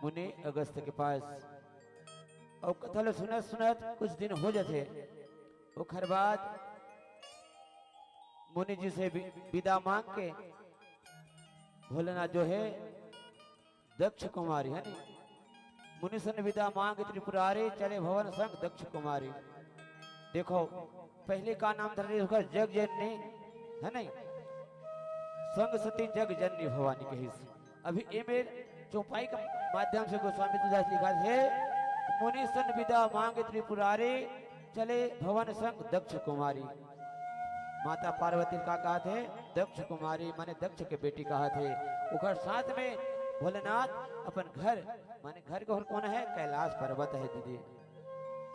Speaker 1: मुनि अगस्त के पास। और कथा ल सुनत सुनत कुछ दिन हो जाते, ओखर बाद मुनि जी से विदा मांग के भोलेनाथ जो है दक्ष कुमारी है नहीं, मुनि सन विदा मांग त्रिपुरारी चले भवन संग दक्ष कुमारी। देखो पहले का नाम था जग जननी है नहीं, संग सती जग जननी भवानी के हिस्से। अभी ये मेरे चौपाई के माध्यम से गोस्वामी तुलसीदास लिखा है, मुनि सन विदा मांग त्रिपुरारी चले भवन संग दक्ष कुमारी। माता पार्वती का कहा थे दक्ष कुमारी, माने दक्ष के बेटी कहा थे। उधर साथ में भोलेनाथ अपन घर, माने घर के और कौन है, कैलाश पर्वत है दीदी,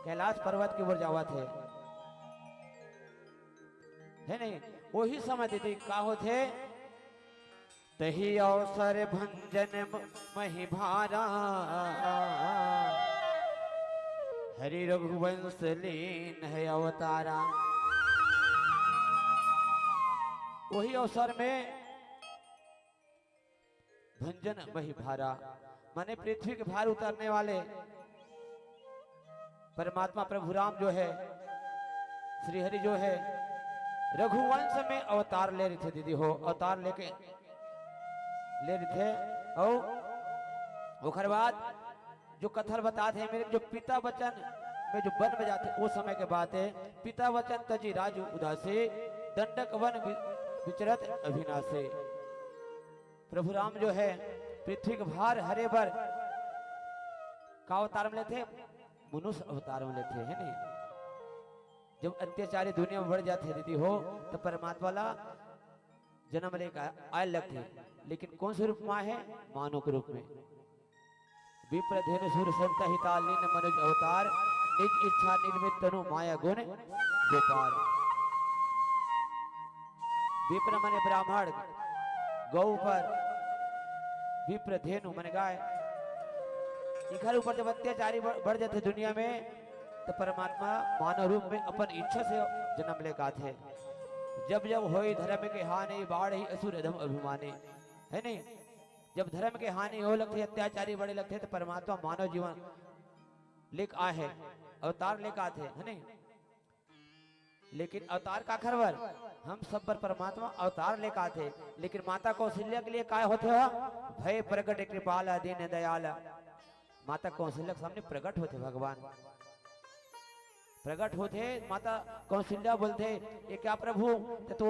Speaker 1: कैलाश पर्वत की ओर जावत है नहीं। वही समय दीदी का होते, तही अवसर भंजन मही भारा, हरि रघुवंश लीन है अवतारा। वही अवसर में भंजन मही भारा, माने पृथ्वी के भार उतारने वाले परमात्मा प्रभु राम जो है, श्री हरि जो है, रघुवंश में अवतार ले रहे थे दीदी हो, अवतार लेके ले रहे थे। और ओखर बाद जो कथर बताते हैं मेरे, जो पिता वचन में जो वन में जाते वो समय के बात है। पिता वचन तजी राजू उदासे, दंडक वन विचरत अभिनाशे। प्रभु राम जो है पृथ्वी के भार हरे भर का अवतार में लेते, मनुष्य अवतार में लेते है नहीं। जब अत्याचारी दुनिया में बढ़ जाते दीदी हो, तो परमात्मा वाला जन्म लेकर आए लगते, लेकिन कौन से रूप में है, मानव के रूप में। विप्र धेनु सुर संत हितालीन मनुज अवतार, निज इच्छा निर्मित तनु माया गुण गोपाल। विप्र माने ब्राह्मण, गौ पर विप्र धेनु माने गाय। इधर ऊपर जब अत्याचारी बढ़ जाते दुनिया में, तो परमात्मा मानव रूप में अपन इच्छा से जन्म लेकर आते। जब जब होई धर्म के हानि, बाढ़ ही असुर अधम अभिमानी है नहीं। जब धर्म के हानि हो लगते, अत्याचारी बड़े लगते, तो परमात्मा मानव जीवन लेकर आए है, अवतार लेकर आते है नहीं। लेकिन अवतार का खरवर हम सब पर परमात्मा अवतार लेकर आते, लेकिन माता कौशल्या के लिए काय होते हो, भय प्रकट कृपाला दीन दयाला। माता कौशल्या के सामने प्रकट होते भगवान, प्रकट होते। माता कौशल्या बोलते ये क्या प्रभु, तो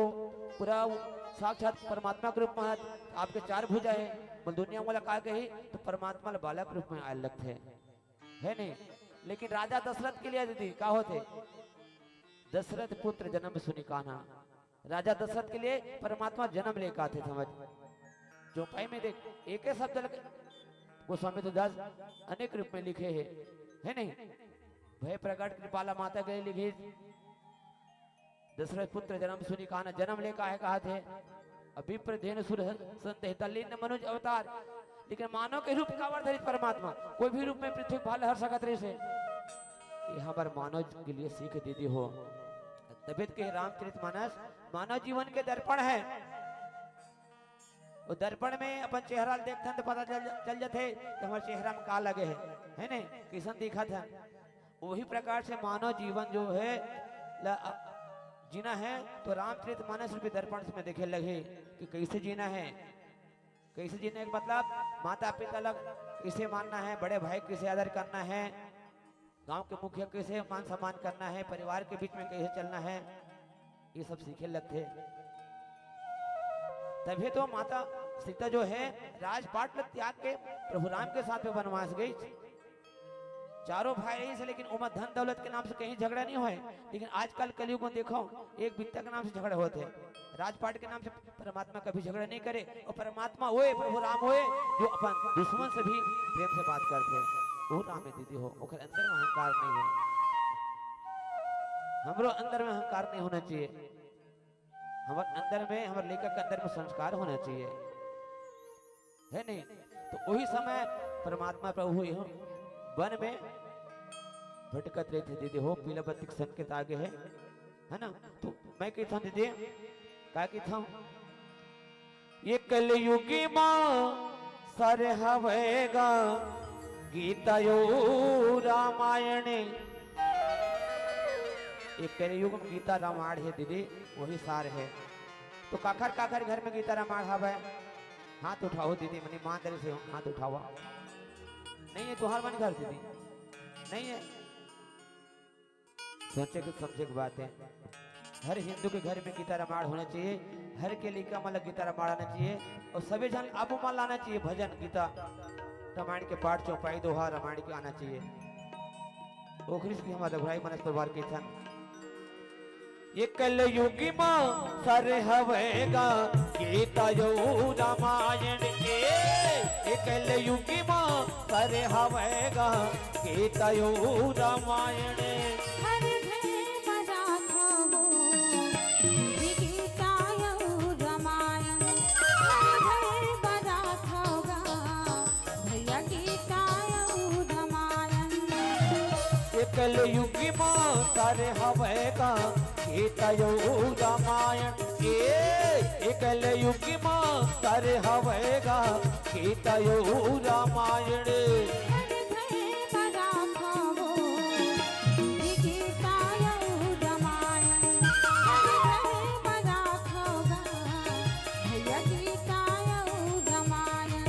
Speaker 1: पूरा साक्षात परमात्मा के रूप में आपके चार भुजा है, बोल दुनिया वाला का कही, तो परमात्मा बालक रूप में आए लगते है नहीं। लेकिन राजा दशरथ के लिए दीदी का होते, दशरथ पुत्र जन्म सुनी कान्हा। राजा दशरथ के लिए परमात्मा जन्म लेकर आते, समझ। चौपाई में देख एक ही शब्द गोस्वामी तुलसीदास अनेक रूप में लिखे है नहीं। भय प्रकट कृपाला माता के लिखे, दशरथ पुत्र जन्म सुनी कान्हा, जन्म लेकर आए कहा थे। विप्र धेनु सुर संत हितालीन मनुज अवतार, लेकिन मानव के रूप का अवतरित परमात्मा कोई भी रूप में पृथ्वी भाल हर सकत रहे से। यहाँ पर मानव के लिए सीख दीदी हो। तबियत के रामचरितमानस मानव जीवन के दर्पण है। वो दर्पण में अपन चेहरा देखते हैं तो पता चल जाते कि हमारे चेहरा में का लगे है नहीं, किसन दिखा था। वही प्रकार से मानव जीवन जो है जीना है, तो रामचरितमानस रूपी दर्पण से में देखे लगे कि कैसे जीना है। कैसे जीने का मतलब माता पिता लग किसे मानना है, बड़े भाई किसे आदर करना है, गांव के मुखिया कैसे मान सम्मान करना है, परिवार के बीच में कैसे चलना है, ये सब सीखे लगते। तभी तो माता सीता जो है राजपाट त्याग के प्रभु राम के साथ में वनवास गई। चारों भाई रही से, लेकिन उमर धन दौलत के नाम से कहीं झगड़ा नहीं हुए। लेकिन आजकल कलयुग में देखो एक विद्या के नाम से झगड़े होते, राजपाट के नाम से परमात्मा कभी झगड़ा नहीं करे। और परमात्मा होए, प्रभु राम होए, जो अपन दुश्मन से भी प्रेम से बात करते, वो राम है दीदी हो। और अंदर में अहंकार नहीं है, हमरो अंदर में अहंकार नहीं होना चाहिए। हमारे अंदर में, हमारे लेखक के अंदर में संस्कार होना चाहिए है नहीं। तो वही समय परमात्मा प्रभु वन में भटकत रहे थे दीदी हो पीला बत्ती के संकेत आगे है ना। तो मैं कहता हूँ दीदी क्या कहता हूँ ये कलयुगी माँ सर हवेगा गीता यो रामायण। ये कलयुग में गीता रामायण है दीदी वही सार है। तो काखर काखर घर में गीता रामायण हवे हाथ उठाओ दीदी मनी ईमानदारी से हाथ उठाओ। नहीं है तुहार मन घर दीदी नहीं है। सोचे कि समझे की बात है हर हिंदू के घर में गीता रामायण होना चाहिए। हर के लिए मतलब गीता रामायण आना चाहिए और सभी जन अब मान लाना चाहिए भजन गीता रामायण के पाठ चौपाई दोहा रामायण के आना चाहिए। ओखरी की हमारे रघुराई मनस परिवार के था ये कलयुगी माँ सर हवेगा गीता यो रामायण के। ये कलयुगी माँ सर हवेगा गीता यो रामायण।
Speaker 2: हर घर बजा खाओ गीता यो रामायण। हर घर बजा खाओगा भैया गीता यो रामायण।
Speaker 1: ये कलयुगी माँ सर हवेगा गीता यो रामायण। ये कलयुगी माँ सर हवेगा गीता यो रामायण।
Speaker 2: हर घर बजा खाओ गीता यो रामायण। हर घर बजा खाओगा भैया गीता यो रामायण।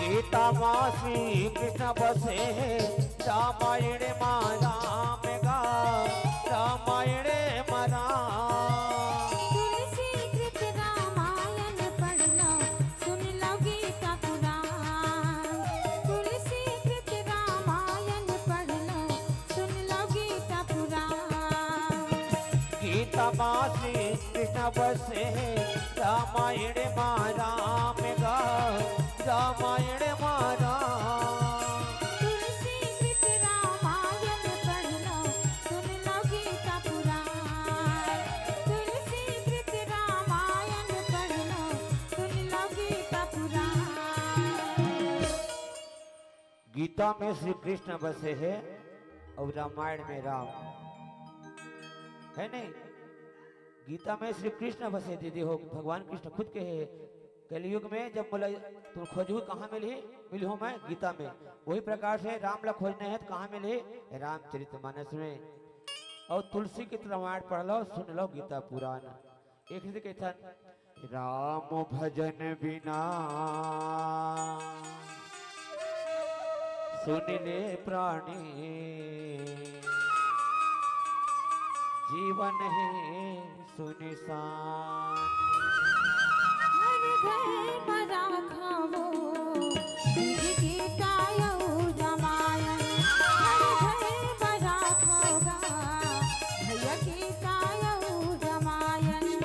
Speaker 1: गीता माँ श्री कृष्ण बसे रामायण माँ राम गा रामायण माँ राम।
Speaker 2: तुलसी कृत रामायण पढ़ लो सुन लो गीता पुराण। तुलसी कृत रामायण पढ़ लो सुन लो गीता पुराण।
Speaker 1: गीता माँ श्री कृष्ण बसे रामायण माँ राम गा रामायण माँ राम।
Speaker 2: तुलसी कृत रामायण पढ़ लो सुन लो गीता पुराण। तुलसी कृत रामायण पढ़ लो सुन लो गीता पुराण।
Speaker 1: गीता में श्री कृष्ण बसे है और रामायण में राम है नहीं। गीता में श्री कृष्ण बसे दीदी हो भगवान कृष्ण खुद के है। कलयुग में जब बोला तुम खोजू कहाँ मिली हो मैं गीता में। वही प्रकार से राम ला खोजने हैं तो कहाँ मिले रामचरितमानस में। और तुलसी की रामायण पढ़ लो सुन लो गीता पुराण। एक ही कहता राम भजन बिना सुन ले प्राणी जीवन है सुनसान।
Speaker 2: हर घर बजा खाओ गीता यो रामायण। हर घर बजा खाओगा भैया गीता यो रामायण।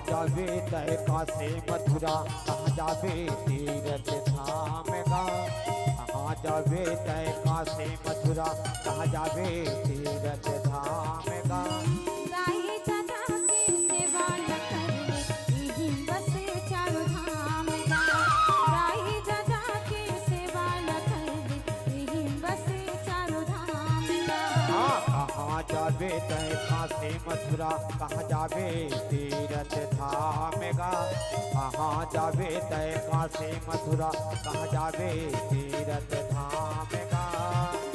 Speaker 1: जावे तय कासे मथुरा कहाँ जावे तीरथ धाम गा। कहाँ जावे तय कासे मथुरा कहाँ जावे तीरथ धाम गा।
Speaker 2: राही दादा की सेवा न करने यही बस चारों धाम गा। राही दादा की सेवा न करने यही बस चारों धाम गा।
Speaker 1: कहाँ जावे तय कासे मथुरा कहाँ जावे तीरथ धाम गा। कहाँ जावे तय कासे मथुरा कहाँ जावे तीरथ धाम गा।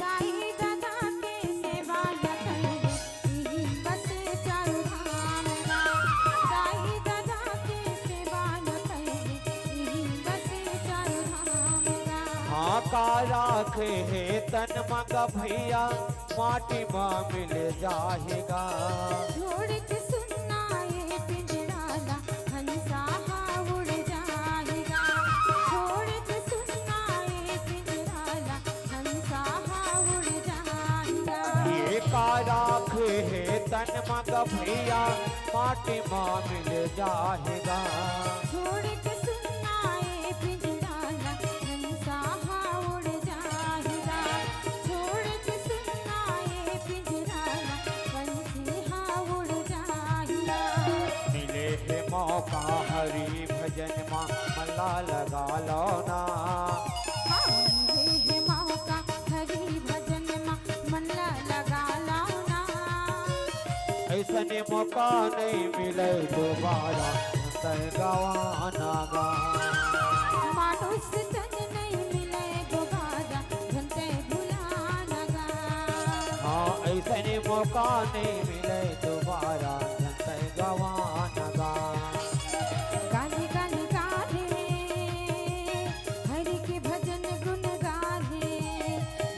Speaker 2: राही दादा की सेवा न करने यही बस चारों धाम गा। राही दादा की सेवा न
Speaker 1: का राखे है तन मग भैया माटी माँ मिल जाएगा।
Speaker 2: छोड़ के सुनना ये पिंजराला हंसा हाँ उड़ जाएगा। छोड़ के सुनना ये पिंजराला हंसा हाँ उड़ जाएगा।
Speaker 1: ये का राखे है तन मग भैया माटी माँ मिल जाएगा।
Speaker 2: छोड़ के सुनना ये पिंजराला हंसा हाँ उड़ जाएगा। छोड़ के सुनना ये पिंजराला हंसी हाँ उड़ जाएगा।
Speaker 1: मिले है मौका हरि भजन माँ मल्ला लगा लो ना।
Speaker 2: हाँ मिले है मौका हरि भजन माँ मल्ला लगा लो ना।
Speaker 1: ऐसने मौका नहीं मिले दोबारा तय गवाना गा।
Speaker 2: मानुष तन नहीं मिले दोबारा घंटे भुलाना गा।
Speaker 1: हाँ ऐसने मौका नहीं मिले दोबारा तय गवाना गा।
Speaker 2: गाने गाने गाने हरि के भजन गुण गाने।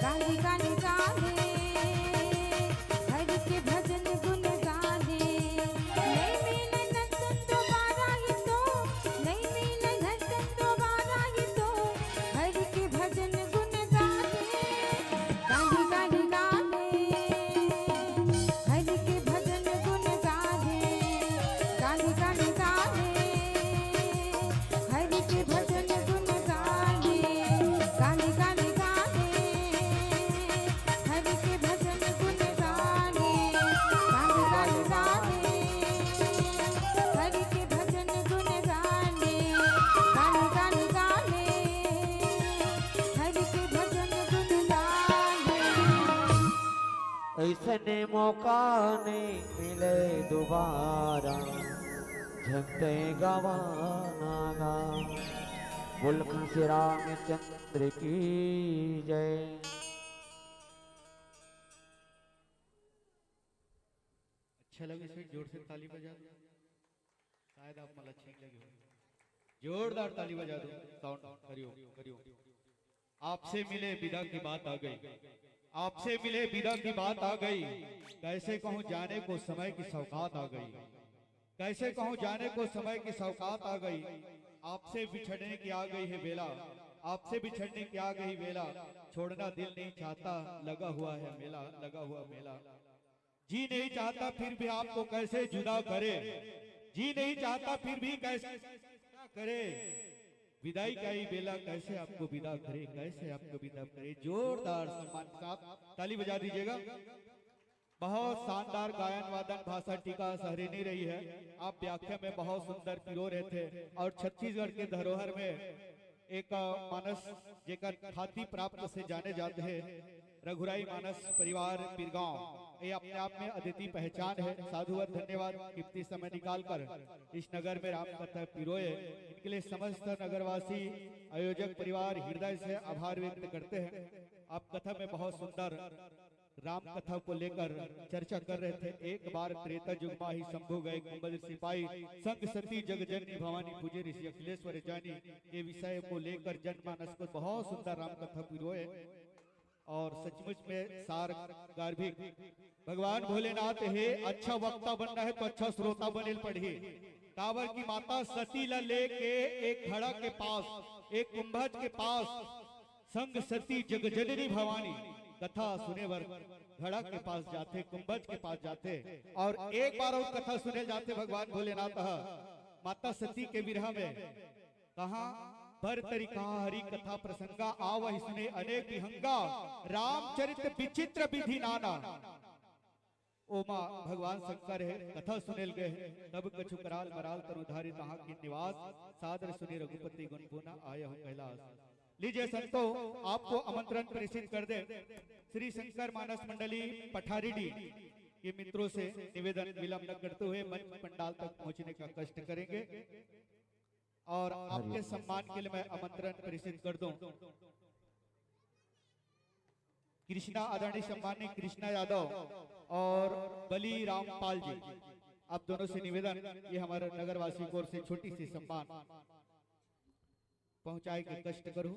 Speaker 2: गाने गाने गाने हरि के भजन गुण गाने। नहीं मिले नंदन दोबारा ही तो, नहीं मिले नंदन दोबारा ही तो हरि के भजन गुण गाने। गाने गाने गाने हरि के भजन गुण गाने। गाने गाने गाने हरि के भजन गुण गाने। गाने गाने गाने हरि के भजन गुण गाने। गाने गाने गाने हरि के भजन गुण गाने। गाने गाने गाने हरि के भजन गुण गाने।
Speaker 1: ऐसने मौका नहीं मिले दोबारा झंडे गवाना गा। मुल्क से रामचंद्र की जय।
Speaker 3: अच्छा लगे इसे जोर से ताली बजा दो। शायद आप मला ठीक लगी हो। जोरदार ताली बजा दो। साउंड करियो करियो। आपसे मिले विदा की बात आ गई। आपसे मिले विदा की बात आ गई। कैसे कहूँ जाने को समय की सौगात आ गई। कैसे कहूँ जाने को समय की सौगात आ गई। आपसे बिछड़ने की आ गई है बेला। आपसे बिछड़ने की आ गई बेला। छोड़ना दिल नहीं चाहता लगा हुआ है मेला। लगा हुआ मेला। जी नहीं चाहता फिर भी आपको कैसे जुदा करे। जी नहीं चाहता फिर भी कैसे जुदा करे। विदाई का ही बेला कैसे आपको विदा करे। कैसे आपको विदा करे। जोरदार सम्मान के साथ ताली बजा दीजिएगा। बहुत शानदार गायन वादन भाषा टीका सहरीनी रही है। आप व्याख्या में बहुत सुंदर पिरो रहे थे। और छत्तीसगढ़ के धरोहर में एक मानस जेकर ख्याति प्राप्त से जाने जाते हैं रघुराई मानस परिवार पिरगांव। ये अपने आप में अद्वितीय पहचान है। साधुवाद धन्यवाद कीमती समय निकालकर इस नगर में राम कथा पिरोए। इनके लिए समस्त नगरवासी आयोजक परिवार हृदय से आभार व्यक्त करते हैं। आप कथा में बहुत सुंदर राम कथा को लेकर चर्चा कर रहे थे। एक बार त्रेता युग ही शंभु गए कुंभल सिपाही संग सती जग जननी भवानी पूजे ऋषि अखिलेश्वर जानी। ये विषय को लेकर जनमानस को बहुत सुंदर राम कथा पिरोए। और सचमुच में सार गार्भिक भगवान भोलेनाथ है। अच्छा वक्ता बनना है तो अच्छा श्रोता बने पढ़ी। कांवर की माता सती ला लेके एक घड़ा के पास एक कुंभज के पास संग सती जग जननी भवानी कथा सुने वर घड़ा के पास जाते कुंभज के पास जाते। और एक बार और कथा सुने जाते भगवान भोलेनाथ माता सती के विरह में कहा पर तरीका हरि कथा प्रसंगा आवहि सुने अनेक विहंगा रामचरित विचित्र विधि नाना। ओ माँ भगवान शंकर है कथा सुनेल गए तब कछु कराल मराल तरुधारी तहाँ की निवास सादर सुने रघुपति गुण पुना आया हूँ कैलाश। लीजिए संतो आपको आमंत्रण प्रेषित कर दे श्री शंकर मानस मंडली पठारीडी के मित्रों से निवेदन विलंब न करते हुए मंच पंडाल तक पहुंचने का कष्ट करेंगे। और आपके सम्मान के लिए मैं आमंत्रण प्रेषित कर दूं कृष्णा आदरणीय सम्मानित कृष्णा यादव और बली रामपाल जी। आप दोनों से निवेदन ये हमारे नगरवासी की ओर से छोटी सी सम्मान पहुंचाए के कष्ट करो।